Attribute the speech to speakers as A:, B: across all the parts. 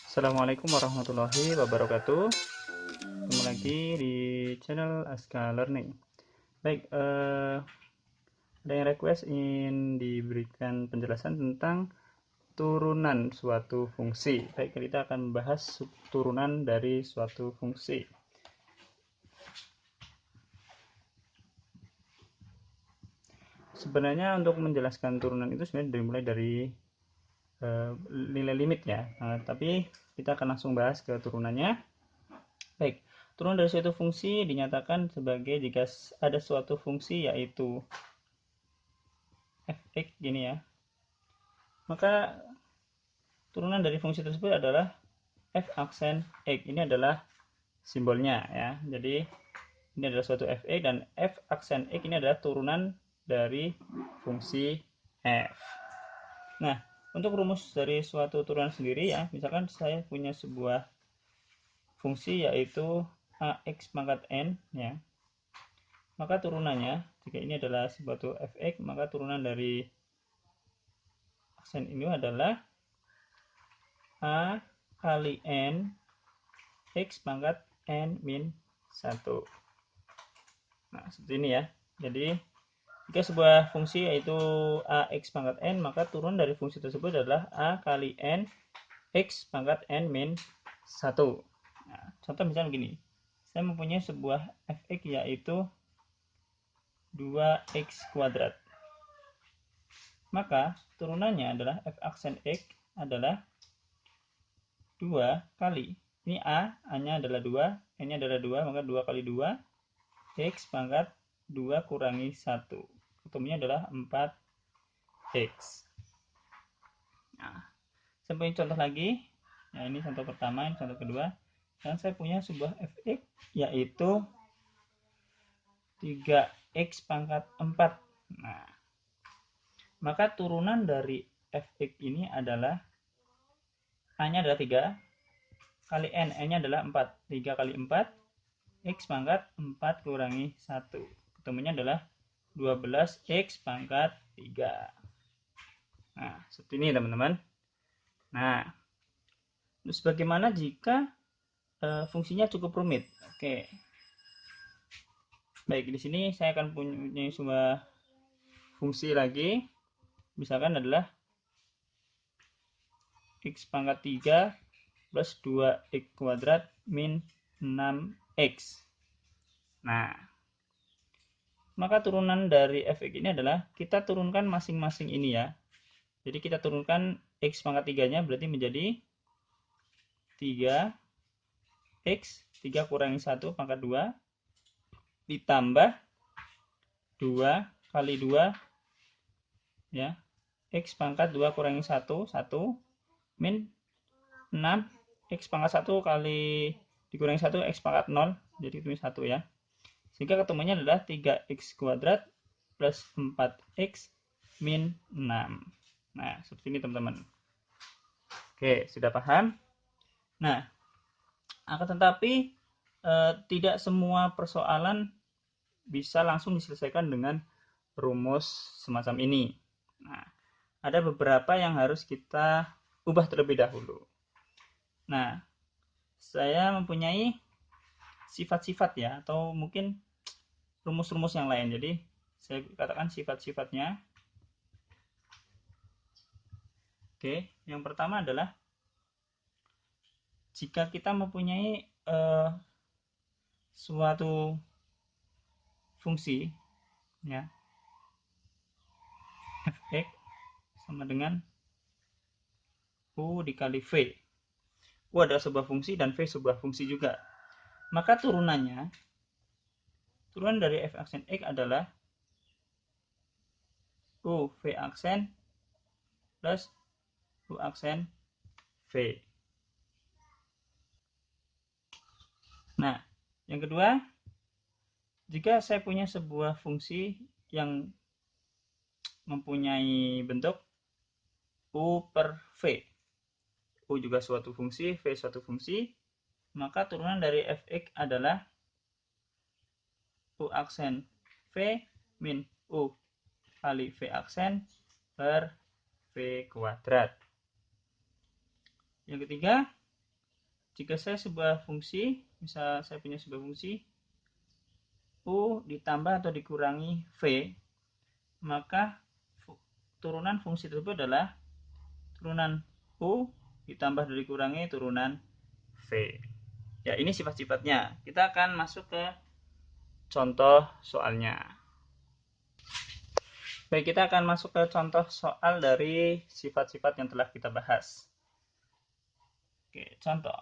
A: Assalamualaikum warahmatullahi wabarakatuh. Ketemu lagi di channel Aska Learning. Baik, ada yang request ingin diberikan penjelasan tentang turunan suatu fungsi. Baik, kita akan membahas turunan dari suatu fungsi. Sebenarnya untuk menjelaskan turunan itu sebenarnya dimulai dari nilai limit ya. Tapi kita akan langsung bahas ke turunannya. Baik, turunan dari suatu fungsi dinyatakan sebagai jika ada suatu fungsi yaitu fx gini ya. Maka turunan dari fungsi tersebut adalah f aksen x. Ini adalah simbolnya ya. Jadi ini adalah suatu fx dan f aksen x ini adalah turunan dari fungsi f. Nah, untuk rumus dari suatu turunan sendiri ya, misalkan saya punya sebuah fungsi yaitu ax pangkat n ya. Maka turunannya jika ini adalah suatu fx, maka turunan dari aksen ini adalah a kali n x pangkat n min 1. Nah, seperti ini ya. Jadi, jika sebuah fungsi yaitu ax pangkat n, maka turun dari fungsi tersebut adalah a kali n x pangkat n min 1. Nah, contoh misalnya begini. Saya mempunyai sebuah fx yaitu 2x kuadrat. Maka turunannya adalah f aksen x adalah 2 kali. Ini A-nya adalah 2, N-nya adalah 2, maka 2 kali 2, X pangkat 2 kurangi 1. Ketemunya adalah 4X. Nah, saya punya contoh lagi. Nah, ini contoh pertama, ini contoh kedua. Dan saya punya sebuah fx yaitu 3x pangkat 4. Nah, maka turunan dari fx ini adalah A-nya adalah 3 kali n, n-nya adalah 4. 3 kali 4 x pangkat 4 kurangi 1. Ketemunya adalah 12x pangkat 3. Nah, seperti ini teman-teman. Nah, terus bagaimana jika fungsinya cukup rumit? Oke. Baik, di sini saya akan punya sebuah fungsi lagi. Misalkan adalah x pangkat 3 plus 2x kuadrat min 6x. Nah, maka turunan dari fx ini adalah kita turunkan masing-masing ini ya. Jadi kita turunkan x pangkat 3-nya berarti menjadi 3x 3 kurangi 1 pangkat 2 ditambah 2 kali 2 ya, x pangkat 2 kurangi 1 1 min 6 x pangkat 1 kali dikurangi 1 x pangkat 0, jadi itu 1 ya. Sehingga ketemunya adalah 3x kuadrat plus 4x min 6. Nah, seperti ini teman-teman. Oke, sudah paham? Nah, akan tetapi tidak semua persoalan bisa langsung diselesaikan dengan rumus semacam ini. Nah, ada beberapa yang harus kita ubah terlebih dahulu. Nah, saya mempunyai sifat-sifat ya, atau mungkin rumus-rumus yang lain. Jadi, saya katakan sifat-sifatnya. Oke, yang pertama adalah jika kita mempunyai suatu fungsi ya, fx sama dengan u dikali v. U adalah sebuah fungsi dan v sebuah fungsi juga. Maka turunan dari f aksen x adalah u v aksen plus u aksen v. Nah, yang kedua, jika saya punya sebuah fungsi yang mempunyai bentuk u per v, u juga suatu fungsi, v suatu fungsi, maka turunan dari fx adalah u aksen v min u kali v aksen per v kuadrat. Yang ketiga, jika saya sebuah fungsi, misal saya punya sebuah fungsi U ditambah atau dikurangi V, maka turunan fungsi tersebut adalah turunan U ditambah dari kurangi turunan V. Ya, ini sifat-sifatnya. Kita akan masuk ke contoh soalnya. Baik, kita akan masuk ke contoh soal dari sifat-sifat yang telah kita bahas. Oke, contoh.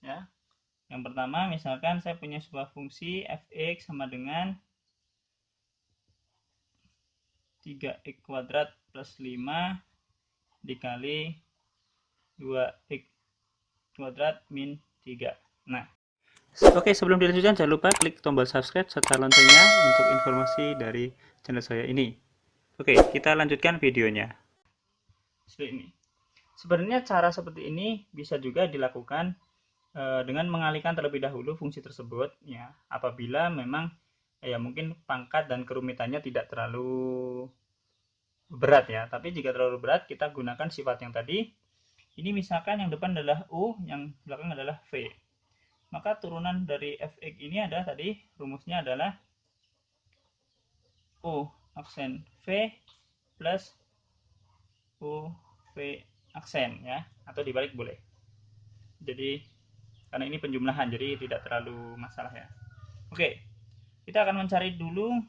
A: Ya. Yang pertama, misalkan saya punya sebuah fungsi fx sama dengan 3x kuadrat plus 5 dikali 2x kuadrat min 3. Nah, oke, sebelum dilanjutkan jangan lupa klik tombol subscribe serta loncengnya untuk informasi dari channel saya ini. Oke, kita lanjutkan videonya. Seperti ini. Sebenarnya cara seperti ini bisa juga dilakukan dengan mengalihkan terlebih dahulu fungsi tersebut, ya, apabila memang ya mungkin pangkat dan kerumitannya tidak terlalu berat ya. Tapi jika terlalu berat, kita gunakan sifat yang tadi. Ini misalkan yang depan adalah U, yang belakang adalah V. Maka turunan dari fx ini adalah tadi rumusnya adalah U aksen V plus U V aksen, ya, atau dibalik boleh. Jadi karena ini penjumlahan, jadi tidak terlalu masalah ya. Oke, kita akan mencari dulu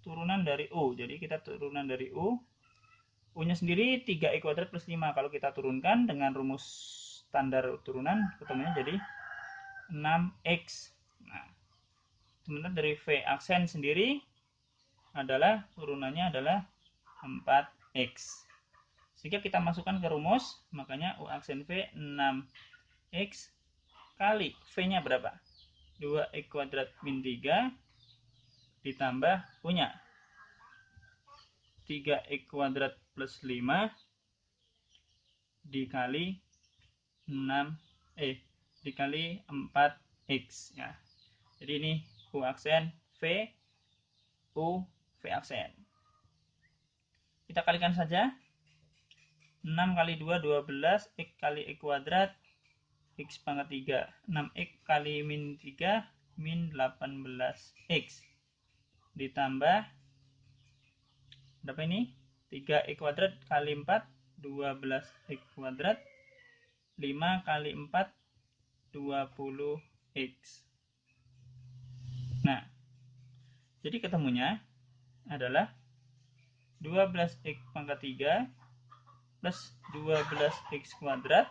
A: turunan dari U. Jadi kita turunan dari U nya sendiri 3x kuadrat plus 5. Kalau kita turunkan dengan rumus standar turunan, ketemunya jadi 6x. Nah, sementara dari V aksen sendiri adalah turunannya adalah 4x. Sehingga kita masukkan ke rumus, makanya U aksen V 6x kali V-nya berapa? 2x kuadrat min 3 ditambah U-nya 3x kuadrat plus 5 dikali 4x, ya. Jadi ini U aksen V, U V aksen. Kita kalikan saja. 6 kali 2 12, x kali x kuadrat x pangkat 3, 6x kali min 3 min 18x ditambah berapa ini? 3x kuadrat kali 4 12x kuadrat, 5 kali 4 20x. Nah, jadi ketemunya adalah 12x pangkat 3 plus 12x kuadrat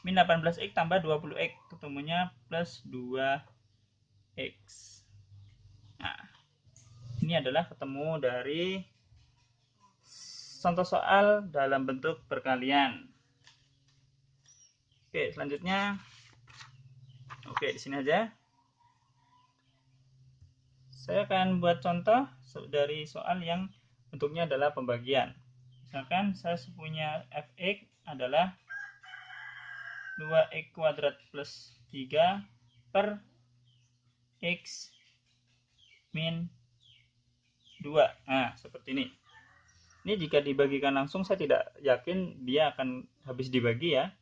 A: min 18x tambah 20x, ketemunya plus 2x. Nah, ini adalah ketemu dari contoh soal dalam bentuk perkalian. Oke, selanjutnya, oke, di sini aja. Saya akan buat contoh dari soal yang bentuknya adalah pembagian. Misalkan saya punya fx adalah 2x kuadrat plus 3 per x min 2. Nah, seperti ini. Ini jika dibagikan langsung saya tidak yakin dia akan habis dibagi ya.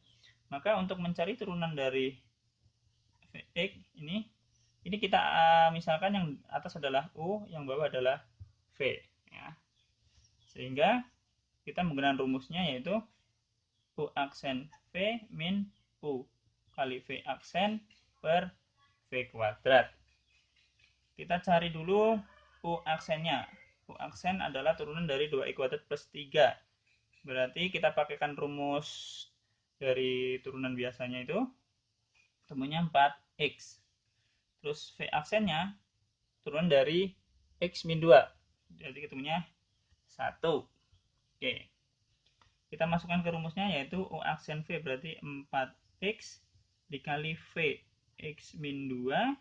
A: Maka untuk mencari turunan dari fx ini kita misalkan yang atas adalah U, yang bawah adalah V, ya. Sehingga kita menggunakan rumusnya yaitu U aksen V min U kali V aksen per V kuadrat. Kita cari dulu U aksennya. U aksen adalah turunan dari 2x kuadrat plus 3. Berarti kita pakaikan rumus dari turunan biasanya itu, temunya 4x. Terus V aksennya turunan dari x min 2. Jadi ketemunya 1. Oke. Kita masukkan ke rumusnya yaitu U aksen V berarti 4x dikali V x min 2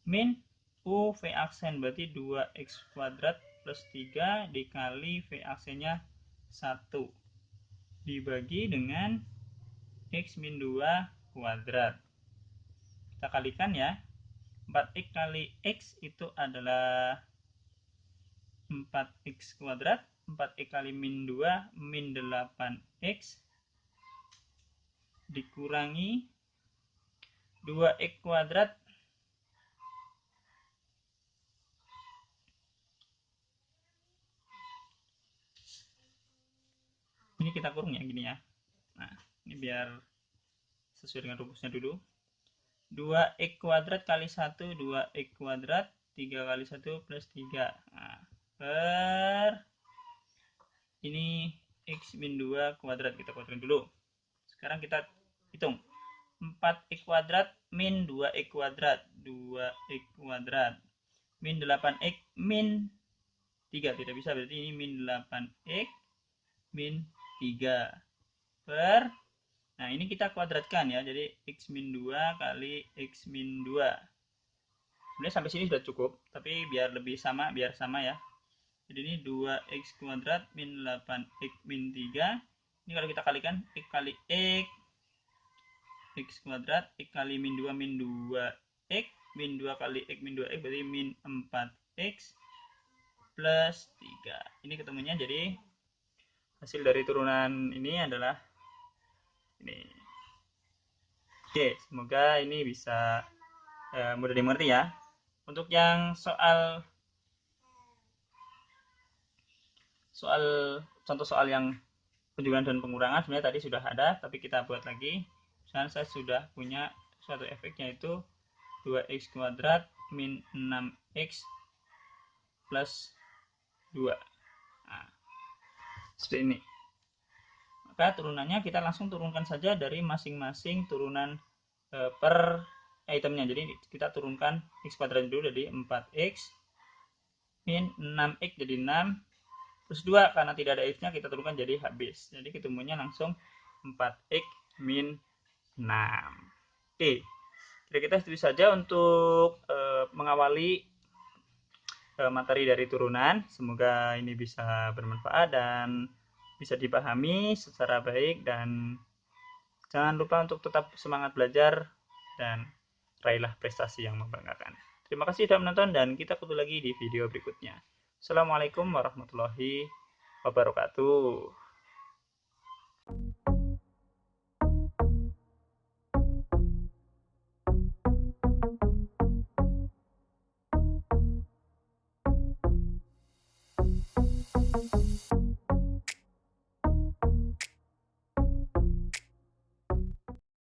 A: min U V aksen berarti 2x kuadrat plus 3 dikali V aksennya 1 dibagi dengan x min 2 kuadrat. Kita kalikan ya. 4x kali x itu adalah 4x kuadrat, 4x kali min 2 min 8x dikurangi 2x kuadrat ini kita kurung ya gini ya. Nah ini biar sesuai dengan rumusnya dulu. 2x kuadrat kali 1 2x kuadrat 3 kali 1 plus 3. Nah, per ini x min 2 kuadrat kita kuadrat dulu. Sekarang kita hitung 4x kuadrat min 2x kuadrat 2x kuadrat min 8x min 3 tidak bisa, berarti ini min 8x min 3 per, nah ini kita kuadratkan ya, jadi x min 2 kali x min 2. Sebenarnya sampai sini sudah cukup, tapi biar lebih sama, biar sama ya. Jadi ini 2x kuadrat min 8x min 3. Ini kalau kita kalikan x kali x kuadrat x kali min 2 x min 2 kali x min 2x berarti min 4x plus 3. Ini ketemunya, jadi hasil dari turunan ini adalah ini. Oke, semoga ini bisa mudah dimengerti ya. Untuk yang contoh soal yang penjualan dan pengurangan sebenarnya tadi sudah ada, tapi kita buat lagi. Misalnya saya sudah punya suatu efek yaitu 2x kuadrat min 6x plus 2. Nah, seperti ini. Maka turunannya kita langsung turunkan saja dari masing-masing turunan per itemnya. Jadi kita turunkan x kuadrat dulu, jadi 4x min 6x jadi 6 plus 2, karena tidak ada x-nya kita turunkan jadi habis. Jadi ketemunya langsung 4x min 6. Oke, jadi kita itu saja untuk mengawali materi dari turunan. Semoga ini bisa bermanfaat dan bisa dipahami secara baik, dan jangan lupa untuk tetap semangat belajar dan raihlah prestasi yang membanggakan. Terima kasih sudah menonton dan kita ketemu lagi di video berikutnya. Assalamualaikum warahmatullahi wabarakatuh.